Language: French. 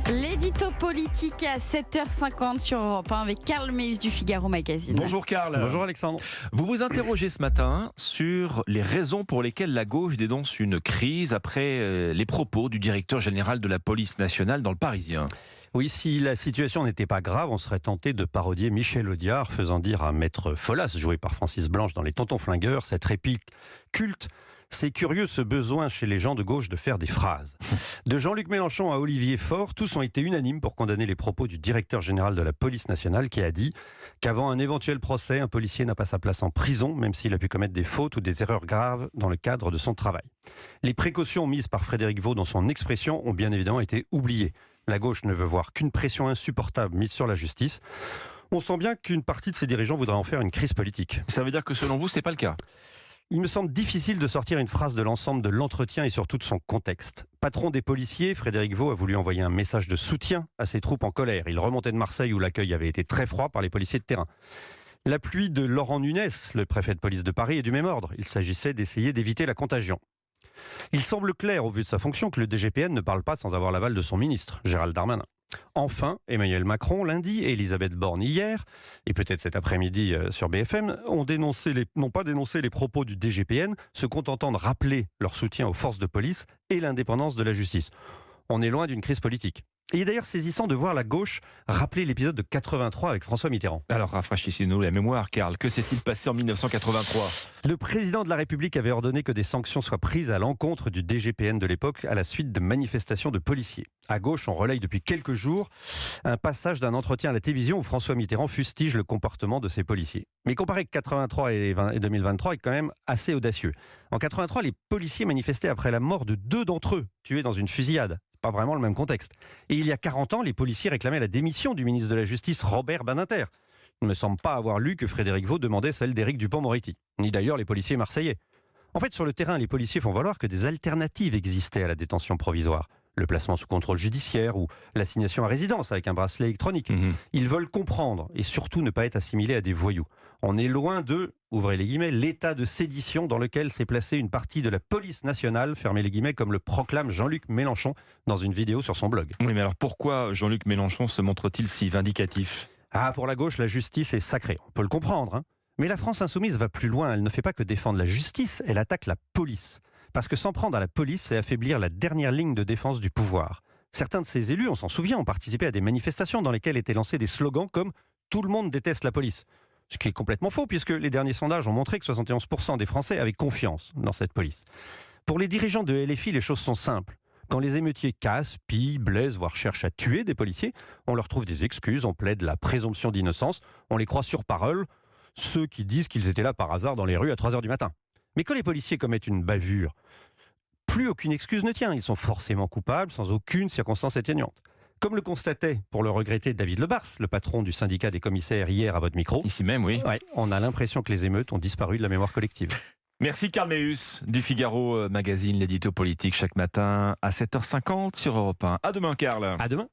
L'édito politique à 7h50 sur Europe 1 avec Karl Meus du Figaro Magazine. Bonjour Karl. Bonjour Alexandre. Vous vous interrogez ce matin sur les raisons pour lesquelles la gauche dénonce une crise après les propos du directeur général de la police nationale dans le Parisien. Oui, si la situation n'était pas grave, on serait tenté de parodier Michel Audiard, faisant dire à Maître Folas, joué par Francis Blanche dans Les Tontons Flingueurs, cette réplique culte. C'est curieux ce besoin chez les gens de gauche de faire des phrases. De Jean-Luc Mélenchon à Olivier Faure, tous ont été unanimes pour condamner les propos du directeur général de la police nationale qui a dit qu'avant un éventuel procès, un policier n'a pas sa place en prison, même s'il a pu commettre des fautes ou des erreurs graves dans le cadre de son travail. Les précautions mises par Frédéric Vaud dans son expression ont bien évidemment été oubliées. La gauche ne veut voir qu'une pression insupportable mise sur la justice. On sent bien qu'une partie de ses dirigeants voudrait en faire une crise politique. Ça veut dire que selon vous, c'est pas le cas? Il me semble difficile de sortir une phrase de l'ensemble de l'entretien et surtout de son contexte. Patron des policiers, Frédéric Vaud a voulu envoyer un message de soutien à ses troupes en colère. Il remontait de Marseille où l'accueil avait été très froid par les policiers de terrain. L'appui de Laurent Nunez, le préfet de police de Paris, est du même ordre. Il s'agissait d'essayer d'éviter la contagion. Il semble clair, au vu de sa fonction, que le DGPN ne parle pas sans avoir l'aval de son ministre, Gérald Darmanin. Enfin, Emmanuel Macron lundi et Elisabeth Borne hier, et peut-être cet après-midi sur BFM, n'ont pas dénoncé les propos du DGPN, se contentant de rappeler leur soutien aux forces de police et l'indépendance de la justice. On est loin d'une crise politique. Et il est d'ailleurs saisissant de voir la gauche rappeler l'épisode de 83 avec François Mitterrand. Alors rafraîchissez-nous la mémoire, Karl. Que s'est-il passé en 1983 ? Le président de la République avait ordonné que des sanctions soient prises à l'encontre du DGPN de l'époque à la suite de manifestations de policiers. À gauche, on relaye depuis quelques jours un passage d'un entretien à la télévision où François Mitterrand fustige le comportement de ces policiers. Mais comparer 83 et 2023 est quand même assez audacieux. En 83, les policiers manifestaient après la mort de 2 d'entre eux, tués dans une fusillade. Pas vraiment le même contexte. Et il y a 40 ans, les policiers réclamaient la démission du ministre de la Justice, Robert Badinter. Il ne me semble pas avoir lu que Frédéric Vaud demandait celle d'Éric Dupond-Moretti, ni d'ailleurs les policiers marseillais. En fait, sur le terrain, les policiers font valoir que des alternatives existaient à la détention provisoire. Le placement sous contrôle judiciaire ou l'assignation à résidence avec un bracelet électronique. Ils veulent comprendre et surtout ne pas être assimilés à des voyous. On est loin de, ouvrez les guillemets, l'état de sédition dans lequel s'est placée une partie de la police nationale, fermez les guillemets, comme le proclame Jean-Luc Mélenchon dans une vidéo sur son blog. Oui, mais alors pourquoi Jean-Luc Mélenchon se montre-t-il si vindicatif ? Ah, pour la gauche, la justice est sacrée. On peut le comprendre, hein. Mais la France insoumise va plus loin. Elle ne fait pas que défendre la justice, elle attaque la police. Parce que s'en prendre à la police, c'est affaiblir la dernière ligne de défense du pouvoir. Certains de ces élus, on s'en souvient, ont participé à des manifestations dans lesquelles étaient lancés des slogans comme « Tout le monde déteste la police ». Ce qui est complètement faux, puisque les derniers sondages ont montré que 71% des Français avaient confiance dans cette police. Pour les dirigeants de LFI, les choses sont simples. Quand les émeutiers cassent, pillent, blessent, voire cherchent à tuer des policiers, on leur trouve des excuses, on plaide la présomption d'innocence, on les croit sur parole, ceux qui disent qu'ils étaient là par hasard dans les rues à 3h du matin. Mais quand les policiers commettent une bavure, plus aucune excuse ne tient. Ils sont forcément coupables, sans aucune circonstance atténuante. Comme le constatait, pour le regretter, David Lebars, le patron du syndicat des commissaires hier à votre micro. Ici même, oui. Ouais, on a l'impression que les émeutes ont disparu de la mémoire collective. Merci Karl Meus du Figaro Magazine, l'édito politique chaque matin à 7h50 sur Europe 1. À demain Karl. À demain.